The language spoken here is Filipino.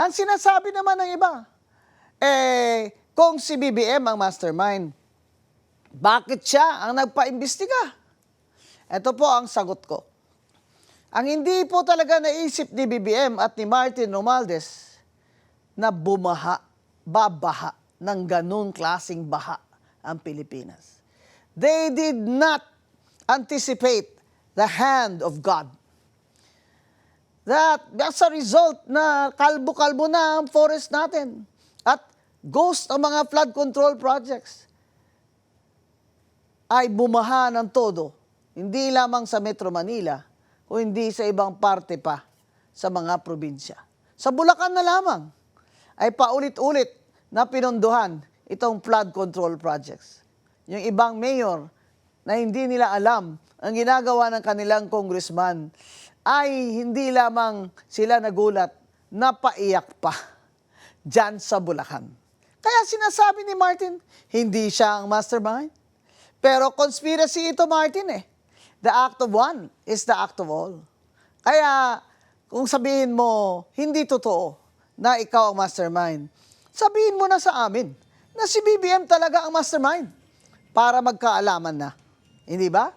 Ang sinasabi naman ng iba, kung si BBM ang mastermind, bakit siya ang nagpaimbestiga? Ito po ang sagot ko. Ang hindi po talaga naisip ni BBM at ni Martin Romualdez na babaha ng ganung klaseng baha ang Pilipinas. They did not anticipate the hand of God. That as a result na kalbo-kalbo na ang forest natin at ghost ang mga flood control projects ay bumaha ng todo, hindi lamang sa Metro Manila, o hindi sa ibang parte pa sa mga probinsya. Sa Bulacan na lamang ay paulit-ulit na pinondohan itong flood control projects. Yung ibang mayor na hindi nila alam ang ginagawa ng kanilang congressman ay hindi lamang sila nagulat, napaiyak pa dyan sa Bulacan. Kaya sinasabi ni Martin, hindi siya ang mastermind. Pero conspiracy ito, Martin eh. The act of one is the act of all. Kaya kung sabihin mo, hindi totoo na ikaw ang mastermind, sabihin mo na sa amin na si BBM talaga ang mastermind para magkaalaman na. Hindi ba?